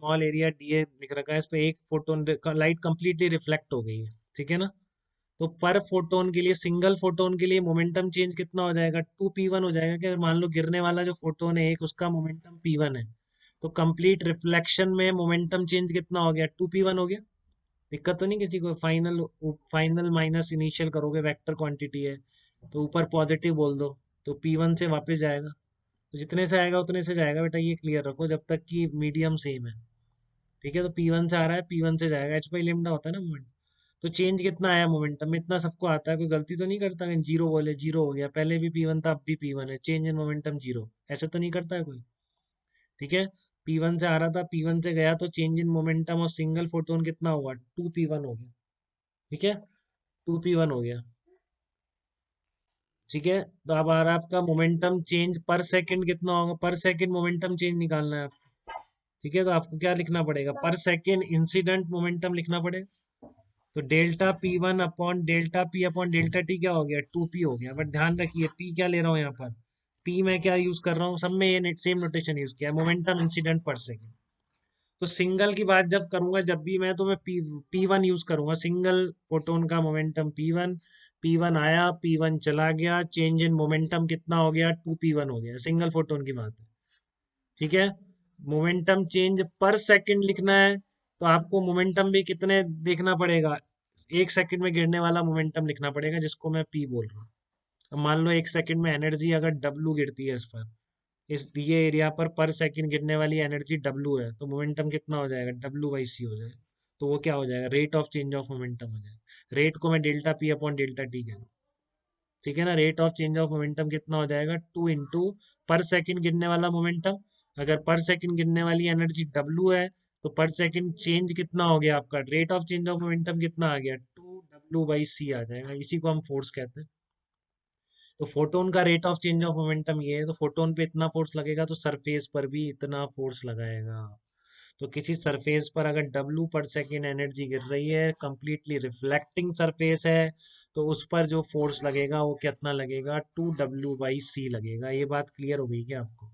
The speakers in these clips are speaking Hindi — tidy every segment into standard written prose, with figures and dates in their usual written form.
स्मॉल एरिया डी ए लिख रखा है, इस पे एक फोटोन लाइट कंप्लीटली रिफ्लेक्ट हो गई है, ठीक है ना। तो पर फोटोन के लिए, सिंगल फोटोन के लिए मोमेंटम चेंज कितना हो जाएगा, 2p1 हो जाएगा। कि अगर मान लो गिरने वाला जो फोटोन है एक, उसका मोमेंटम p1 है, तो कंप्लीट रिफ्लेक्शन में मोमेंटम चेंज कितना हो गया, 2p1 हो गया। दिक्कत तो नहीं किसी को, फाइनल फाइनल माइनस इनिशियल करोगे, वेक्टर क्वांटिटी है तो ऊपर पॉजिटिव बोल दो, तो p1 से वापस जाएगा। तो जितने से आएगा उतने से जाएगा बेटा, ये क्लियर रखो जब तक कि मीडियम सेम है, ठीक है। तो p1 से आ रहा है, p1 से जाएगा, h बाई लेमडा होता है ना मोमेंट। तो चेंज कितना आया मोमेंटम में, इतना सबको आता है, कोई गलती तो नहीं करता कहीं जीरो बोले, जीरो हो गया, पहले भी p1 था अब भी p1 है, चेंज इन मोमेंटम जीरो, ऐसा तो नहीं करता है कोई, ठीक है। p1 से आ रहा था, p1 से गया, तो change in momentum of single photon कितना हुआ, 2p1 हो गया, ठीक है, 2p1 हो गया, ठीक है। तो अब आ रहा है आपका मोमेंटम चेंज पर सेकंड कितना होगा, पर सेकंड मोमेंटम चेंज निकालना है आपको, ठीक है। तो आपको क्या लिखना पड़ेगा, पर सेकंड इंसिडेंट मोमेंटम लिखना पड़ेगा। तो delta p1 upon delta p upon delta t क्या हो गया, 2p हो गया। बट ध्यान रखिए p क्या ले रहा हूँ यहाँ पर, p मैं क्या यूज कर रहा हूँ, सब में ये सेम नोटेशन यूज किया है, मोमेंटम इंसिडेंट पर सेकंड। तो सिंगल की बात जब करूंगा, जब भी मैं, तो मैं p1 यूज करूंगा, सिंगल फोटोन का मोमेंटम p1, p1 आया, p1 चला गया, चेंज इन मोमेंटम कितना हो गया, 2p1 हो गया, सिंगल फोटोन की बात है, ठीक है। मोमेंटम चेंज पर सेकंड लिखना है, तो आपको मोमेंटम भी कितने देखना पड़ेगा, एक सेकंड में गिरने वाला मोमेंटम लिखना पड़ेगा, जिसको मैं p बोल रहा हूँ। अब मान लो एक सेकंड में एनर्जी अगर w गिरती है इस पर, इस दिए एरिया पर सेकंड गिरने वाली एनर्जी w है, तो मोमेंटम कितना हो जाएगा, w/c हो जाएगा। तो वो क्या हो जाएगा, rate of change of momentum हो जाएगा। रेट को मैं delta p upon delta T कह रहा हूँ, ठीक है ना। Rate of change of momentum कितना हो जाएगा, 2 इंटू पर सेकंड गिरने वाला मोमेंटम, अगर पर सेकंड गिरने वाली एनर्जी w है, तो पर सेकंड चेंज कितना हो गया आपका, rate of change of momentum कितना आ गया, 2w/c आ जाएगा, इसी को हम फोर्स कहते हैं। तो फोटोन का rate of change of momentum ये है, तो फोटोन पे इतना फोर्स लगेगा तो सरफेस पर भी इतना फोर्स लगाएगा। तो किसी सरफेस पर अगर w पर सेकेंड एनर्जी गिर रही है, कंप्लीटली रिफ्लेक्टिंग सरफेस है, तो उस पर जो फोर्स लगेगा वो कितना लगेगा, 2w/c लगेगा। ये बात क्लियर हो गई क्या आपको,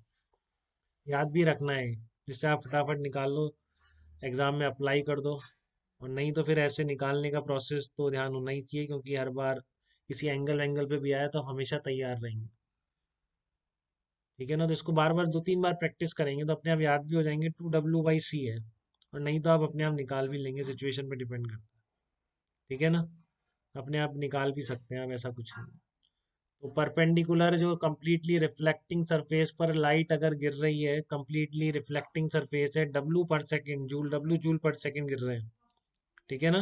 याद भी रखना है, जिससे आप फटाफट निकाल लो, एग्जाम में अप्लाई कर दो। और नहीं तो फिर ऐसे निकालने का प्रोसेस तो ध्यान होना ही चाहिए, क्योंकि हर बार किसी एंगल वैंगल पे भी आया तो हम हमेशा तैयार रहेंगे, ठीक है ना। तो इसको बार बार 2-3 बार प्रैक्टिस करेंगे तो अपने आप याद भी हो जाएंगे, 2w/c है। और नहीं तो आप अपने आप निकाल भी लेंगे, सिचुएशन पे डिपेंड करता है, ठीक है ना। अपने आप निकाल भी सकते हैं आप, ऐसा कुछ नहीं। तो परपेंडिकुलर जो कंप्लीटली रिफ्लेक्टिंग सरफेस पर लाइट अगर गिर रही है, कंप्लीटली रिफ्लेक्टिंग सरफेस है, w पर सेकंड जूल, w जूल पर सेकंड गिर रहे हैं, ठीक है ना।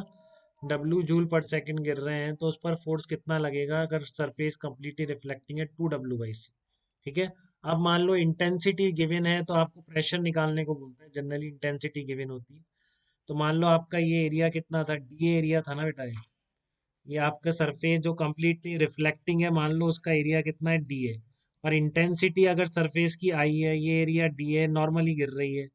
w जूल पर सेकंड गिर रहे हैं, तो उस पर फोर्स कितना लगेगा अगर सरफेस कंप्लीटली रिफ्लेक्टिंग है, 2w/c, ठीक है। अब मान लो इंटेंसिटी गिवन है, तो आपको प्रेशर निकालने को बोलते हैं, जनरली इंटेंसिटी गिवन होती है। तो मान लो आपका ये एरिया कितना था, डी एरिया था ना बेटा, ये आपका सरफेस जो कंप्लीटली रिफ्लेक्टिंग है, मान लो उसका एरिया कितना है, डी ए। और इंटेंसिटी अगर सरफेस की आई है, ये एरिया डी ए नॉर्मली गिर रही है,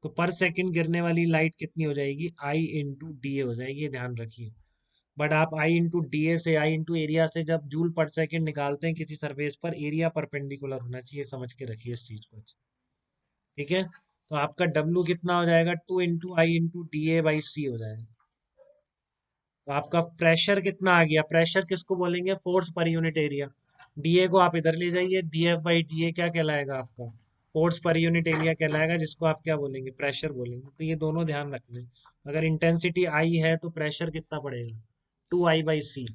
तो पर सेकंड गिरने वाली लाइट कितनी हो जाएगी, आई इंटू डी ए हो जाएगी, ये ध्यान रखिए। बट आप आई इंटू डी ए से, आई इंटू एरिया से जब जूल पर सेकंड निकालते हैं किसी सरफेस पर, एरिया परपेंडिकुलर होना चाहिए, समझ के रखिए इस चीज को, ठीक है। तो आपका W कितना हो जाएगा, 2 इंटू आई इंटू डी ए/c हो जाएगा। तो आपका प्रेशर कितना आ गया, प्रेशर किसको बोलेंगे, force per unit area. DA को आप इधर ले जाइए, dF/dA क्या कहलाएगा आपका, फोर्स पर यूनिट एरिया कहलाएगा, जिसको आप क्या बोलेंगे, प्रेशर बोलेंगे। तो ये दोनों ध्यान रखना है। अगर इंटेंसिटी आई है तो प्रेशर कितना पड़ेगा, 2I/c।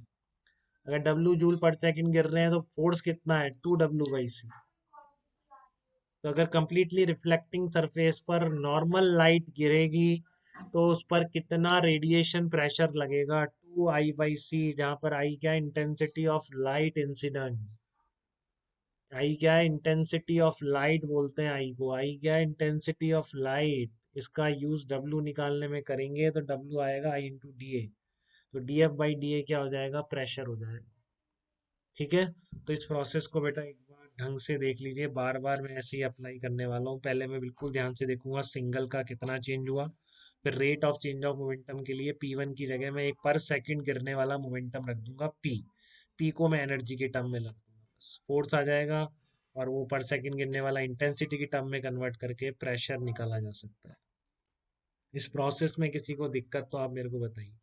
अगर W जूल पर सेकंड गिर रहे हैं तो फोर्स कितना है, 2W/c। तो अगर कंप्लीटली रिफ्लेक्टिंग सरफेस पर नॉर्मल लाइट गिरेगी, तो उस पर कितना रेडिएशन प्रेशर लगेगा, 2I/c, जहां पर आई क्या है, इंटेंसिटी ऑफ लाइट इंसिडेंट। आई क्या है, इंटेंसिटी ऑफ लाइट बोलते हैं आई को, आई क्या है, इंटेंसिटी ऑफ लाइट। इसका यूज W निकालने में करेंगे, तो W आएगा आई इंटू डी ए। तो dF/dA क्या हो जाएगा, प्रेशर हो जाएगा, ठीक है। तो इस प्रोसेस को बेटा एक बार ढंग से देख लीजिए, बार बार मैं ऐसे ही अप्लाई करने वाला हूँ। पहले मैं बिल्कुल ध्यान से देखूंगा सिंगल का कितना चेंज हुआ, फिर rate of change of momentum के लिए p1 की जगह मैं एक पर सेकंड गिरने वाला मोमेंटम रख दूंगा p को मैं एनर्जी के टर्म में रख दूंगा, बस फोर्स आ जाएगा। और वो पर सेकंड गिरने वाला इंटेंसिटी की टर्म में कन्वर्ट करके प्रेशर निकाला जा सकता है। इस प्रोसेस में किसी को दिक्कत तो आप मेरे को बताइए।